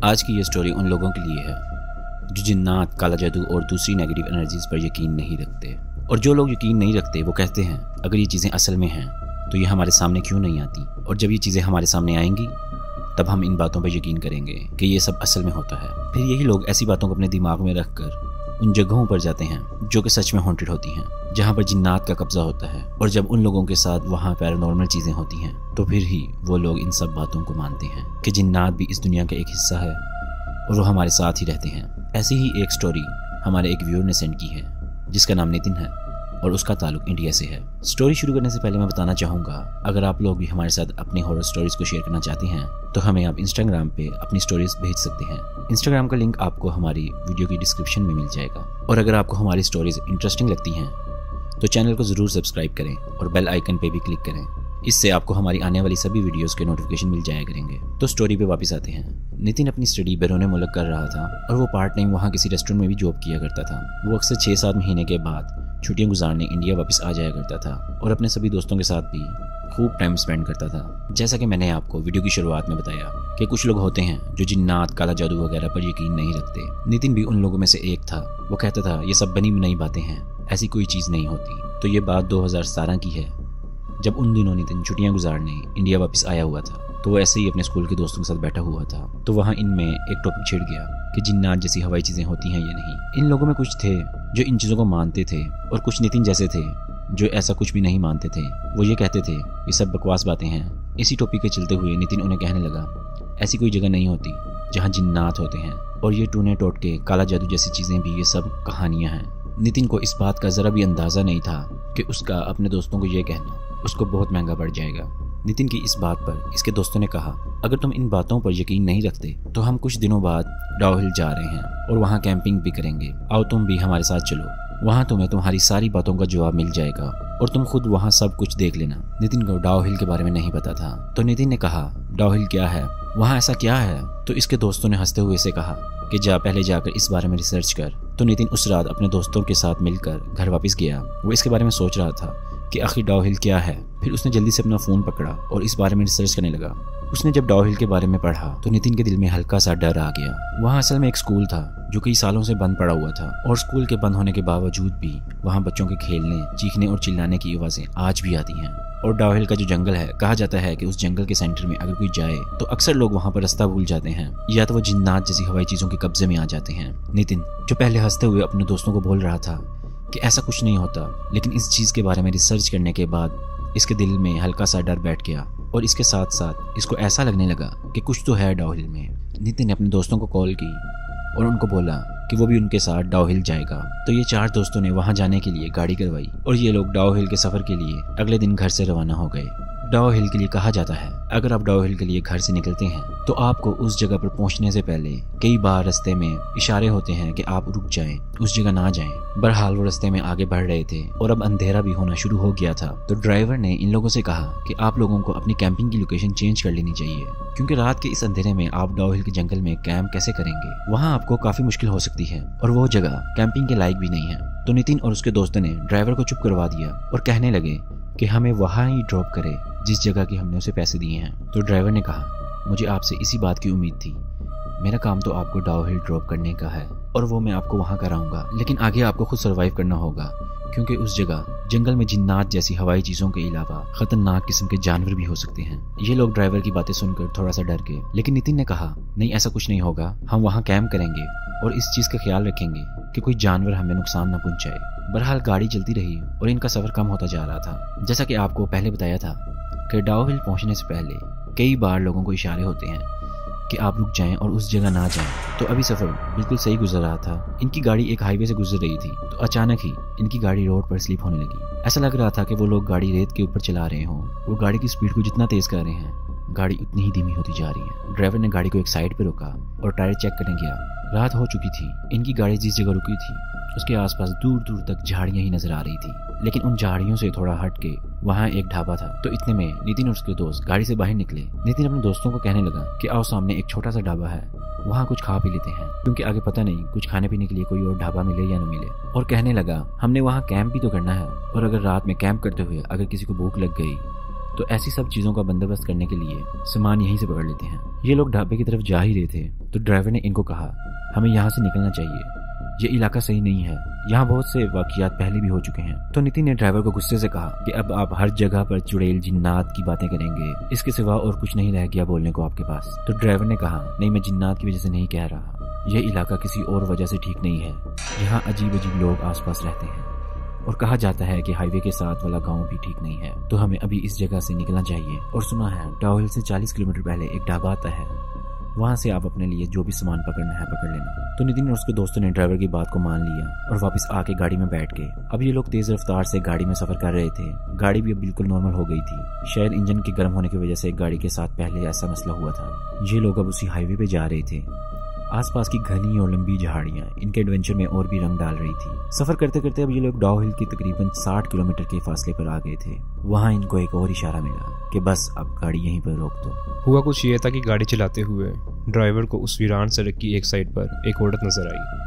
आज की ये स्टोरी उन लोगों के लिए है जो जिन्नात, काला जादू और दूसरी नेगेटिव एनर्जीज पर यकीन नहीं रखते। और जो लोग यकीन नहीं रखते वो कहते हैं अगर ये चीज़ें असल में हैं तो ये हमारे सामने क्यों नहीं आती, और जब ये चीज़ें हमारे सामने आएंगी तब हम इन बातों पर यकीन करेंगे कि ये सब असल में होता है। फिर यही लोग ऐसी बातों को अपने दिमाग में रख कर उन जगहों पर जाते हैं जो कि सच में हॉन्टेड होती हैं, जहाँ पर जिन्नात का कब्जा होता है। और जब उन लोगों के साथ वहाँ पैरानॉर्मल चीज़ें होती हैं तो फिर ही वो लोग इन सब बातों को मानते हैं कि जिन्नात भी इस दुनिया का एक हिस्सा है और वो हमारे साथ ही रहते हैं। ऐसी ही एक स्टोरी हमारे एक व्यूअर ने सेंड की है जिसका नाम नितिन है और उसका ताल्लुक इंडिया से है। स्टोरी शुरू करने से पहले मैं बताना चाहूँगा, अगर आप लोग भी हमारे साथ अपनी हॉरर स्टोरीज को शेयर करना चाहते हैं तो हमें आप इंस्टाग्राम पे अपनी स्टोरीज भेज सकते हैं। इंस्टाग्राम का लिंक आपको हमारी वीडियो की डिस्क्रिप्शन में मिल जाएगा। और अगर आपको हमारी स्टोरीज इंटरेस्टिंग लगती हैं तो चैनल को ज़रूर सब्सक्राइब करें और बेल आइकन पे भी क्लिक करें, इससे आपको हमारी आने वाली सभी वीडियोस के नोटिफिकेशन मिल जाया करेंगे। तो स्टोरी पे वापस आते हैं। नितिन अपनी स्टडी बैरून मुल्क कर रहा था और वो पार्ट टाइम वहाँ किसी रेस्टोरेंट में भी जॉब किया करता था। वो अक्सर 6-7 महीने के बाद छुट्टियां गुजारने इंडिया वापस आ जाया करता था और अपने सभी दोस्तों के साथ भी खूब टाइम स्पेंड करता था। जैसा कि मैंने आपको वीडियो की शुरुआत में बताया कि कुछ लोग होते हैं जो जिन्नात, काला जादू वगैरह पर यकीन नहीं रखते। नितिन भी उन लोगों में से एक था। वो कहता था ये सब बनी बनाई बातें हैं, ऐसी कोई चीज़ नहीं होती। तो ये बात 2017 की है जब उन दिनों नितिन छुट्टियां गुजारने इंडिया वापस आया हुआ था। तो वो ऐसे ही अपने स्कूल के दोस्तों के साथ बैठा हुआ था तो वहाँ इनमें एक टॉपिक छिड़ गया कि जिन्नात जैसी हवाई चीज़ें होती हैं या नहीं। इन लोगों में कुछ थे जो इन चीज़ों को मानते थे और कुछ नितिन जैसे थे जो ऐसा कुछ भी नहीं मानते थे। वो ये कहते थे ये सब बकवास बातें हैं। इसी टॉपिक के चलते हुए नितिन उन्हें कहने लगा ऐसी कोई जगह नहीं होती जहाँ जिन्नात होते हैं और ये टूने टोटके, काला जादू जैसी चीज़ें भी ये सब कहानियाँ हैं। नितिन को इस बात का ज़रा भी अंदाज़ा नहीं था कि उसका अपने दोस्तों को ये कहना उसको बहुत महंगा पड़ जाएगा। नितिन की इस बात पर इसके दोस्तों ने कहा अगर तुम इन बातों पर यकीन नहीं रखते तो हम कुछ दिनों बाद डाउ हिल जा रहे हैं और वहाँ कैंपिंग भी करेंगे। आओ तुम भी हमारे साथ चलो, वहाँ तुम्हें तुम्हारी सारी बातों का जवाब मिल जाएगा और तुम खुद वहाँ सब कुछ देख लेना। नितिन को डाउ हिल के बारे में नहीं पता था तो नितिन ने कहा डाउ हिल क्या है, वहाँ ऐसा क्या है? तो इसके दोस्तों ने हंसते हुए से कहा कि पहले जाकर इस बारे में रिसर्च कर। तो नितिन उस रात अपने दोस्तों के साथ मिलकर घर वापस गया। वो इसके बारे में सोच रहा था कि आखिर डाउ हिल क्या है। फिर उसने जल्दी से अपना फ़ोन पकड़ा और इस बारे में रिसर्च करने लगा। उसने जब डाउ हिल के बारे में पढ़ा तो नितिन के दिल में हल्का सा डर आ गया। वहाँ असल में एक स्कूल था जो कई सालों से बंद पड़ा हुआ था और स्कूल के बंद होने के बावजूद भी वहाँ बच्चों के खेलने, चीखने और चिल्लाने की आवाज़ें आज भी आती हैं। और डाउ हिल का जो जंगल है, कहा जाता है कि उस जंगल के सेंटर में अगर कोई जाए तो अक्सर लोग वहाँ पर रास्ता भूल जाते हैं या तो वो जिन्नात जैसी हवाई चीज़ों के कब्जे में आ जाते हैं। नितिन जो पहले हंसते हुए अपने दोस्तों को बोल रहा था कि ऐसा कुछ नहीं होता, लेकिन इस चीज़ के बारे में रिसर्च करने के बाद इसके दिल में हल्का सा डर बैठ गया और इसके साथ साथ इसको ऐसा लगने लगा कि कुछ तो है डाउ हिल में। नितिन ने अपने दोस्तों को कॉल की और उनको बोला कि वो भी उनके साथ डाउ हिल जाएगा। तो ये 4 दोस्तों ने वहाँ जाने के लिए गाड़ी करवाई और ये लोग डाउ हिल के सफ़र के लिए अगले दिन घर से रवाना हो गए। डाउ हिल के लिए कहा जाता है अगर आप डाउ हिल के लिए घर से निकलते हैं तो आपको उस जगह पर पहुंचने से पहले कई बार रास्ते में इशारे होते हैं कि आप रुक जाएं, उस जगह ना जाएं। बहरहाल वो रास्ते में आगे बढ़ रहे थे और अब अंधेरा भी होना शुरू हो गया था। तो ड्राइवर ने इन लोगों से कहा कि आप लोगों को अपनी कैंपिंग की लोकेशन चेंज कर लेनी चाहिए क्योंकि रात के इस अंधेरे में आप डाउ हिल के जंगल में कैंप कैसे करेंगे, वहाँ आपको काफी मुश्किल हो सकती है और वो जगह कैंपिंग के लायक भी नहीं है। तो नितिन और उसके दोस्तों ने ड्राइवर को चुप करवा दिया और कहने लगे कि हमें वहाँ ही ड्रॉप करे जिस जगह की हमने उसे पैसे दिए हैं। तो ड्राइवर ने कहा मुझे आपसे इसी बात की उम्मीद थी, मेरा काम तो आपको डाउ हिल ड्रॉप करने का है और वो मैं आपको वहाँ कराऊंगा, लेकिन आगे आपको खुद सर्वाइव करना होगा क्योंकि उस जगह जंगल में जिन्नात जैसी हवाई चीज़ों के अलावा खतरनाक किस्म के जानवर भी हो सकते हैं। ये लोग ड्राइवर की बातें सुनकर थोड़ा सा डर गए, लेकिन नितिन ने कहा नहीं ऐसा कुछ नहीं होगा, हम वहाँ कैंप करेंगे और इस चीज़ का ख्याल रखेंगे कि कोई जानवर हमें नुकसान न पहुँचाए। बहरहाल गाड़ी चलती रही और इनका सफ़र कम होता जा रहा था। जैसा कि आपको पहले बताया था कि डाउ हिल पहुँचने से पहले कई बार लोगों को इशारे होते हैं कि आप रुक जाएं और उस जगह ना जाएं। तो अभी सफ़र बिल्कुल सही गुजर रहा था। इनकी गाड़ी एक हाईवे से गुजर रही थी तो अचानक ही इनकी गाड़ी रोड पर स्लिप होने लगी। ऐसा लग रहा था कि वो लोग गाड़ी रेत के ऊपर चला रहे हों। वो गाड़ी की स्पीड को जितना तेज़ कर रहे हैं गाड़ी उतनी ही धीमी होती जा रही है। ड्राइवर ने गाड़ी को एक साइड पर रोका और टायर चेक करने गया। रात हो चुकी थी। इनकी गाड़ी जिस जगह रुकी थी उसके आसपास दूर दूर तक झाड़ियां ही नजर आ रही थी, लेकिन उन झाड़ियों से थोड़ा हट के वहाँ एक ढाबा था। तो इतने में नितिन और उसके दोस्त गाड़ी से बाहर निकले। नितिन अपने दोस्तों को कहने लगा कि आओ सामने एक छोटा सा ढाबा है, वहाँ कुछ खा पी लेते हैं क्योंकि आगे पता नहीं कुछ खाने पीने के लिए कोई और ढाबा मिले या न मिले। और कहने लगा हमने वहाँ कैंप भी तो करना है और अगर रात में कैंप करते हुए अगर किसी को भूख लग गई तो ऐसी सब चीज़ों का बंदोबस्त करने के लिए सामान यहीं से पकड़ लेते हैं। ये लोग ढाबे की तरफ जा ही रहे थे तो ड्राइवर ने इनको कहा हमें यहाँ से निकलना चाहिए, ये इलाका सही नहीं है, यहाँ बहुत से वाक़ियात पहले भी हो चुके हैं। तो नितिन ने ड्राइवर को गुस्से से कहा कि अब आप हर जगह पर चुड़ैल जिन्नात की बातें करेंगे, इसके सिवा और कुछ नहीं रह गया बोलने को आपके पास। तो ड्राइवर ने कहा नहीं, मैं जिन्नात की वजह से नहीं कह रहा, यह इलाका किसी और वजह से ठीक नहीं है, यहाँ अजीब अजीब लोग आसपास रहते हैं और कहा जाता है कि हाईवे के साथ वाला गांव भी ठीक नहीं है, तो हमें अभी इस जगह से निकलना चाहिए। और सुना है डाउ हिल से 40 किलोमीटर पहले एक ढाबा आता है, वहां से आप अपने लिए जो भी सामान पकड़ना है पकड़ लेना। तो नितिन और उसके दोस्तों ने ड्राइवर की बात को मान लिया और वापस आके गाड़ी में बैठ गए। अब ये लोग तेज रफ्तार से गाड़ी में सफर कर रहे थे। गाड़ी भी अब बिल्कुल नॉर्मल हो गई थी। शायद इंजन के गर्म होने की वजह से गाड़ी के साथ पहले ऐसा मसला हुआ था। ये लोग अब उसी हाईवे पे जा रहे थे। आसपास की घनी और लंबी झाड़ियां इनके एडवेंचर में और भी रंग डाल रही थी। सफर करते करते अब ये लोग डाउ हिल की तकरीबन 60 किलोमीटर के फासले पर आ गए थे। वहां इनको एक और इशारा मिला कि बस अब गाड़ी यहीं पर रोक दो। हुआ कुछ ये था कि गाड़ी चलाते हुए ड्राइवर को उस वीरान सड़क की एक साइड पर एक औरत नजर आई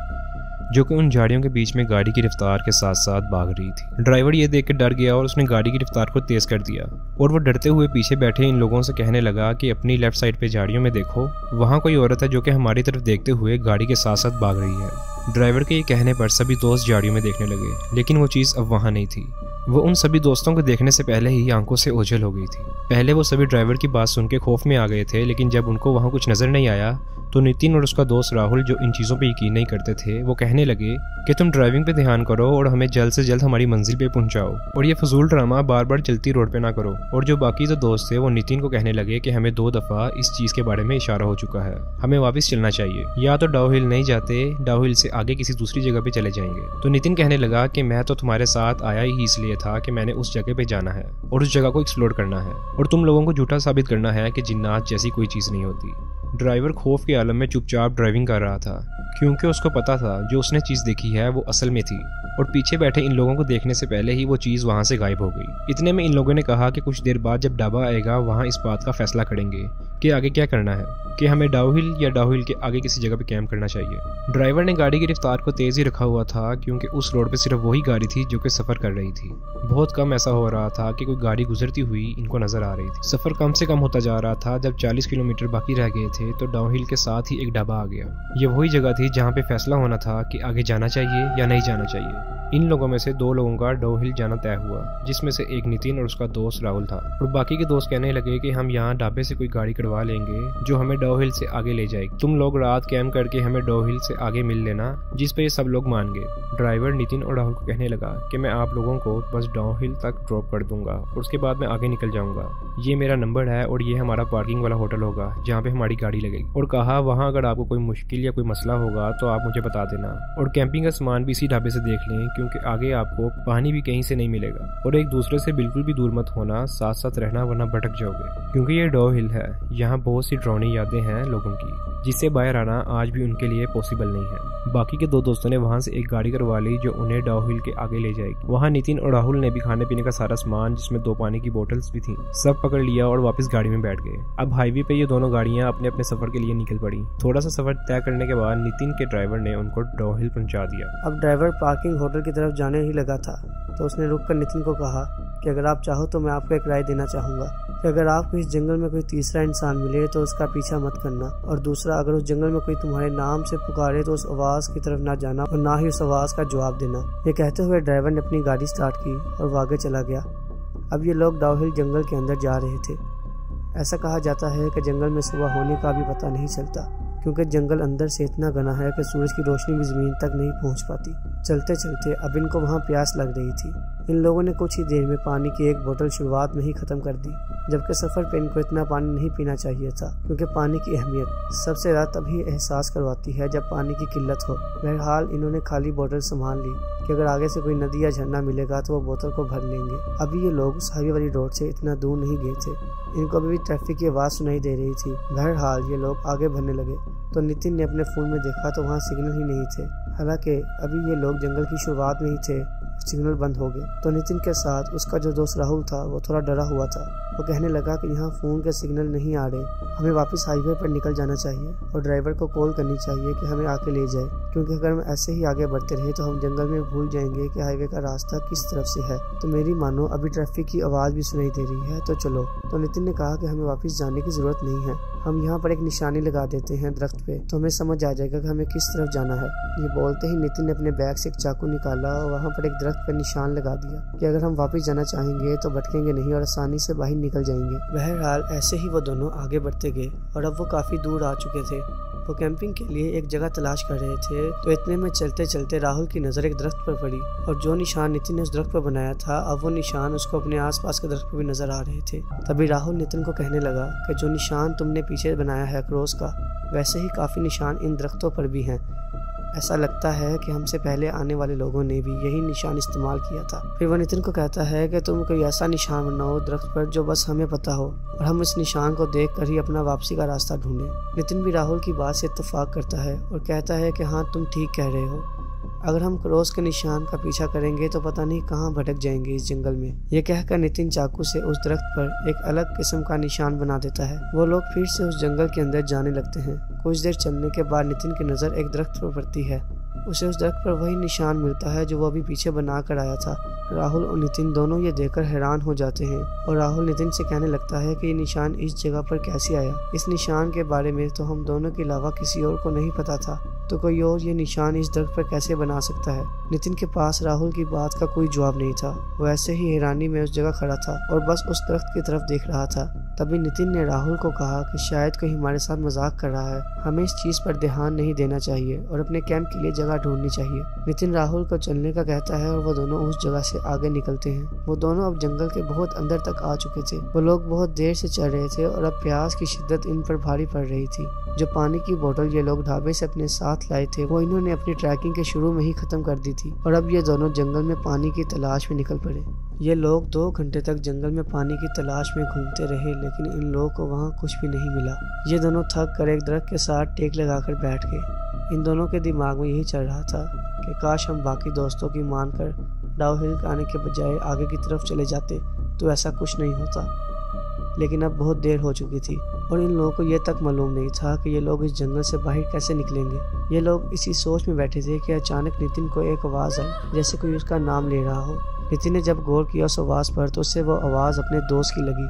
जो कि उन झाड़ियों के बीच में गाड़ी की रफ्तार के साथ साथ भाग रही थी। ड्राइवर ये देख कर डर गया और उसने गाड़ी की रफ्तार को तेज कर दिया और वो डरते हुए पीछे बैठे इन लोगों से कहने लगा कि अपनी लेफ्ट साइड पे झाड़ियों में देखो, वहाँ कोई औरत है जो कि हमारी तरफ देखते हुए गाड़ी के साथ साथ भाग रही है। ड्राइवर के ये कहने पर सभी दोस्त झाड़ियों में देखने लगे, लेकिन वो चीज़ अब वहाँ नहीं थी। वो उन सभी दोस्तों को देखने से पहले ही आंखों से ओझल हो गई थी। पहले वो सभी ड्राइवर की बात सुन के खौफ में आ गए थे, लेकिन जब उनको वहाँ कुछ नजर नहीं आया तो नितिन और उसका दोस्त राहुल जो इन चीज़ों पे यकीन नहीं करते थे, वो कहने लगे कि तुम ड्राइविंग पे ध्यान करो और हमें जल्द से जल्द हमारी मंजिल पे पहुंचाओ और ये फजूल ड्रामा बार बार चलती रोड पे ना करो। और जो बाकी जो दोस्त थे वो नितिन को कहने लगे कि हमें 2 दफ़ा इस चीज़ के बारे में इशारा हो चुका है, हमें वापस चलना चाहिए, या तो डाउ हिल नहीं जाते, डाउ हिल से आगे किसी दूसरी जगह पे चले जाएंगे। तो नितिन कहने लगा कि मैं तो तुम्हारे साथ आया ही इसलिए था कि मैंने उस जगह पे जाना है और उस जगह को एक्सप्लोर करना है और तुम लोगों को झूठा साबित करना है कि जिन्नात जैसी कोई चीज़ नहीं होती। ड्राइवर खौफ के आलम में चुपचाप ड्राइविंग कर रहा था क्योंकि उसको पता था जो उसने चीज़ देखी है वो असल में थी और पीछे बैठे इन लोगों को देखने से पहले ही वो चीज़ वहाँ से गायब हो गई। इतने में इन लोगों ने कहा कि कुछ देर बाद जब ढाबा आएगा वहाँ इस बात का फैसला करेंगे कि आगे क्या करना है, कि हमें डाउ हिल या डाउ हिल के आगे किसी जगह पे कैंप करना चाहिए। ड्राइवर ने गाड़ी की रफ्तार को तेज़ ही रखा हुआ था क्योंकि उस रोड पे सिर्फ वही गाड़ी थी जो कि सफ़र कर रही थी। बहुत कम ऐसा हो रहा था कि कोई गाड़ी गुजरती हुई इनको नज़र आ रही थी। सफ़र कम से कम होता जा रहा था। जब 40 किलोमीटर बाकी रह गए थे तो डाउ हिल के साथ ही एक ढाबा आ गया। ये वही जगह थी जहाँ पे फैसला होना था कि आगे जाना चाहिए या नहीं जाना चाहिए। इन लोगों में से 2 लोगों का डाउ हिल जाना तय हुआ, जिसमें से एक नितिन और उसका दोस्त राहुल था और बाकी के दोस्त कहने लगे कि हम यहाँ ढाबे से कोई गाड़ी करवा लेंगे जो हमें डाउ हिल से आगे ले जाएगी। तुम लोग रात कैंप करके हमें डाउ हिल से आगे मिल लेना, जिस पे ये सब लोग मान गए। ड्राइवर नितिन और राहुल को कहने लगा कि मैं आप लोगों को बस डाउ हिल तक ड्रॉप कर दूंगा और उसके बाद मैं आगे निकल जाऊंगा। ये मेरा नंबर है और ये हमारा पार्किंग वाला होटल होगा जहाँ पे हमारी गाड़ी लगेगी। और कहा वहाँ अगर आपको कोई मुश्किल या कोई मसला होगा तो आप मुझे बता देना और कैंपिंग का सामान भी इसी ढाबे से देख लें क्योंकि आगे आपको पानी भी कहीं से नहीं मिलेगा। और एक दूसरे से बिल्कुल भी दूर मत होना, साथ साथ रहना वरना भटक जाओगे क्योंकि ये डाउ हिल है। यहाँ बहुत सी डरावनी यादें हैं लोगों की जिससे बाहर आना आज भी उनके लिए पॉसिबल नहीं है। बाकी के 2 दोस्तों ने वहाँ से एक गाड़ी करवा ली जो उन्हें डाउ हिल के आगे ले जाएगी। वहाँ नितिन और राहुल ने भी खाने पीने का सारा सामान जिसमें 2 पानी की बोतल्स भी थी सब पकड़ लिया और वापस गाड़ी में बैठ गए। अब हाईवे पे ये दोनों गाड़ियाँ अपने अपने सफर के लिए निकल पड़ी। थोड़ा सा सफर तय करने के बाद नितिन के ड्राइवर ने उनको डाउ हिल पहुँचा दिया। अब ड्राइवर पार्किंग होटल की तरफ जाने ही लगा था तो उसने रुककर नितिन को कहा कि अगर आप चाहो तो मैं आपको एक राय देना चाहूँगा कि अगर आपको इस जंगल में कोई तीसरा इंसान मिले तो उसका पीछा मत करना, और दूसरा अगर उस जंगल में कोई तुम्हारे नाम से पुकारे तो उस आवाज़ की तरफ ना जाना और ना ही उस आवाज़ का जवाब देना। ये कहते हुए ड्राइवर ने अपनी गाड़ी स्टार्ट की और वो आगे चला गया। अब ये लोग डाउ हिल जंगल के अंदर जा रहे थे। ऐसा कहा जाता है कि जंगल में सुबह होने का भी पता नहीं चलता क्योंकि जंगल अंदर से इतना घना है कि सूरज की रोशनी भी ज़मीन तक नहीं पहुंच पाती। चलते चलते अब इनको वहां प्यास लग रही थी। इन लोगों ने कुछ ही देर में पानी की एक बोतल शुरुआत में ही ख़त्म कर दी, जबकि सफ़र पे इनको इतना पानी नहीं पीना चाहिए था क्योंकि पानी की अहमियत सबसे ज़्यादा तभी एहसास करवाती है जब पानी की किल्लत हो। बहरहाल इन्होंने खाली बोतल संभाल ली कि अगर आगे से कोई नदी या झरना मिलेगा तो वो बोतल को भर लेंगे। अभी ये लोग उस हाईवे वाली रोड से इतना दूर नहीं गए थे, इनको अभी भी ट्रैफिक की आवाज़ सुनाई दे रही थी। बहरहाल ये लोग आगे बढ़ने लगे तो नितिन ने अपने फ़ोन में देखा तो वहाँ सिग्नल ही नहीं थे। हालांकि अभी ये लोग जंगल की शुरुआत में ही थे सिग्नल बंद हो गए। तो नितिन के साथ उसका जो दोस्त राहुल था वो थोड़ा डरा हुआ था। वो कहने लगा कि यहाँ फ़ोन के सिग्नल नहीं आ रहे, हमें वापस हाईवे पर निकल जाना चाहिए और ड्राइवर को कॉल करनी चाहिए कि हमें आके ले जाए, क्योंकि अगर हम ऐसे ही आगे बढ़ते रहे तो हम जंगल में भूल जाएंगे कि हाईवे का रास्ता किस तरफ से है। तो मेरी मानो अभी ट्रैफिक की आवाज़ भी सुनाई दे रही है, तो चलो। तो नितिन ने कहा कि हमें वापस जाने की ज़रूरत नहीं है, हम यहाँ पर एक निशानी लगा देते हैं दरख्त पे, तो हमें समझ आ जाएगा कि हमें किस तरफ जाना है। ये बोलते ही नितिन ने अपने बैग से एक चाकू निकाला और वहाँ पर एक दरख्त पर निशान लगा दिया कि अगर हम वापस जाना चाहेंगे तो भटकेंगे नहीं और आसानी से बाहर निकल जाएंगे। बहरहाल ऐसे ही वो दोनों आगे बढ़ते गए और अब वो काफ़ी दूर आ चुके थे। वो कैंपिंग के लिए एक जगह तलाश कर रहे थे, तो इतने में चलते चलते राहुल की नज़र एक दरख्त पर पड़ी और जो निशान नितिन ने उस दरख्त पर बनाया था, अब वो निशान उसको अपने आसपास के दरख्त पर भी नजर आ रहे थे। तभी राहुल नितिन को कहने लगा कि जो निशान तुमने पीछे बनाया है क्रॉस का, वैसे ही काफ़ी निशान इन दरख्तों पर भी हैं। ऐसा लगता है कि हमसे पहले आने वाले लोगों ने भी यही निशान इस्तेमाल किया था। फिर वो नितिन को कहता है कि तुम कोई ऐसा निशान बनाओ दरख्त पर जो बस हमें पता हो और हम इस निशान को देखकर ही अपना वापसी का रास्ता ढूंढें। नितिन भी राहुल की बात से इत्तेफाक करता है और कहता है कि हाँ, तुम ठीक कह रहे हो, अगर हम क्रॉस के निशान का पीछा करेंगे तो पता नहीं कहाँ भटक जाएंगे इस जंगल में। ये कहकर नितिन चाकू से उस दरख्त पर एक अलग किस्म का निशान बना देता है। वो लोग फिर से उस जंगल के अंदर जाने लगते हैं। कुछ देर चलने के बाद नितिन की नज़र एक दरख्त पर पड़ती है। उसे उस दरख्त पर वही निशान मिलता है जो वो अभी पीछे बना कर आया था। राहुल और नितिन दोनों ये देखकर हैरान हो जाते हैं और राहुल नितिन से कहने लगता है कि ये निशान इस जगह पर कैसे आया। इस निशान के बारे में तो हम दोनों के अलावा किसी और को नहीं पता था, तो कोई और ये निशान इस दरख्त पर कैसे बना सकता है। नितिन के पास राहुल की बात का कोई जवाब नहीं था। वो ऐसे ही हैरानी में उस जगह खड़ा था और बस उस दरख्त की तरफ देख रहा था। तभी नितिन ने राहुल को कहा कि शायद कोई हमारे साथ मजाक कर रहा है, हमें इस चीज पर ध्यान नहीं देना चाहिए और अपने कैंप के लिए जगह ढूंढनी चाहिए। नितिन राहुल को चलने का कहता है और वो दोनों उस जगह से आगे निकलते हैं। वो दोनों अब जंगल के बहुत अंदर तक आ चुके थे। वो लोग बहुत देर से चल रहे थे और अब प्यास की शिद्दत इन पर भारी पड़ रही थी। जो पानी की बोतल ये लोग ढाबे से अपने साथ लाए थे, वो इन्होंने अपनी ट्रैकिंग के शुरू में ही खत्म कर दी थी और अब ये दोनों जंगल में पानी की तलाश में निकल पड़े। ये लोग 2 घंटे तक जंगल में पानी की तलाश में घूमते रहे, लेकिन इन लोगों को वहाँ कुछ भी नहीं मिला। ये दोनों थक कर एक दरख्त के साथ टेक लगाकर बैठ गए। इन दोनों के दिमाग में यही चल रहा था कि काश हम बाकी दोस्तों की मानकर डाउहिल आने के बजाय आगे की तरफ चले जाते तो ऐसा कुछ नहीं होता। लेकिन अब बहुत देर हो चुकी थी और इन लोगों को यह तक मालूम नहीं था कि ये लोग इस जंगल से बाहर कैसे निकलेंगे। ये लोग इसी सोच में बैठे थे कि अचानक नितिन को एक आवाज़ आई, जैसे कोई उसका नाम ले रहा हो। नितिन ने जब गौर किया उस आवाज़ पर तो उससे वो आवाज़ अपने दोस्त की लगी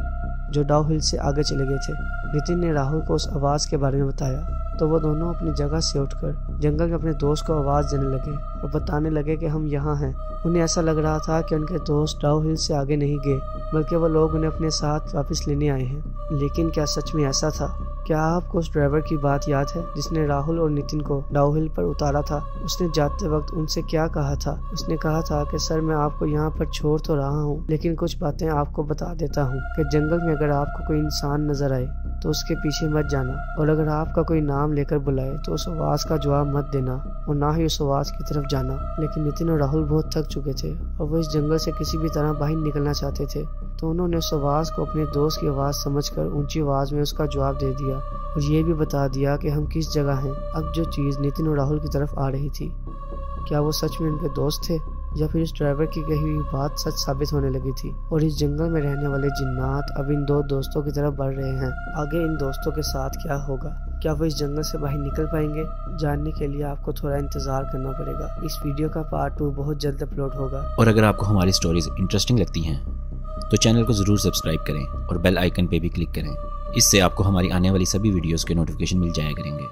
जो डाउहिल से आगे चले गए थे। नितिन ने राहुल को उस आवाज़ के बारे में बताया तो वो दोनों अपनी जगह से उठकर जंगल में अपने दोस्त को आवाज़ देने लगे और बताने लगे कि हम यहाँ हैं। उन्हें ऐसा लग रहा था कि उनके दोस्त डाउहिल से आगे नहीं गए, बल्कि वो लोग उन्हें अपने साथ वापस लेने आए हैं। लेकिन क्या सच में ऐसा था? क्या आपको उस ड्राइवर की बात याद है जिसने राहुल और नितिन को डाउहिल पर उतारा था? उसने जाते वक्त उनसे क्या कहा था? उसने कहा था कि सर, मैं आपको यहाँ पर छोड़ तो रहा हूँ, लेकिन कुछ बातें आपको बता देता हूँ कि जंगल में अगर आपको कोई इंसान नजर आए तो उसके पीछे मत जाना, और अगर आपका कोई नाम लेकर बुलाए तो उस आवाज़ का जवाब मत देना और ना ही उस आवाज़ की तरफ जाना। लेकिन नितिन और राहुल बहुत थक चुके थे और वो इस जंगल से किसी भी तरह बाहर निकलना चाहते थे, तो उन्होंने उस आवाज़ को अपने दोस्त की आवाज़ समझकर ऊंची आवाज़ में उसका जवाब दे दिया और ये भी बता दिया कि हम किस जगह हैं। अब जो चीज़ नितिन और राहुल की तरफ आ रही थी, क्या वो सच में उनके दोस्त थे या फिर इस ड्राइवर की कही हुई बात सच साबित होने लगी थी और इस जंगल में रहने वाले जिन्नात अब इन 2 दोस्तों की तरफ बढ़ रहे हैं। आगे इन दोस्तों के साथ क्या होगा? क्या वो इस जंगल से बाहर निकल पाएंगे? जानने के लिए आपको थोड़ा इंतजार करना पड़ेगा। इस वीडियो का पार्ट 2 बहुत जल्द अपलोड होगा। और अगर आपको हमारी स्टोरीज इंटरेस्टिंग लगती हैं तो चैनल को ज़रूर सब्सक्राइब करें और बेल आइकन पे भी क्लिक करें। इससे आपको हमारी आने वाली सभी वीडियोस के नोटिफिकेशन मिल जाया करेंगे।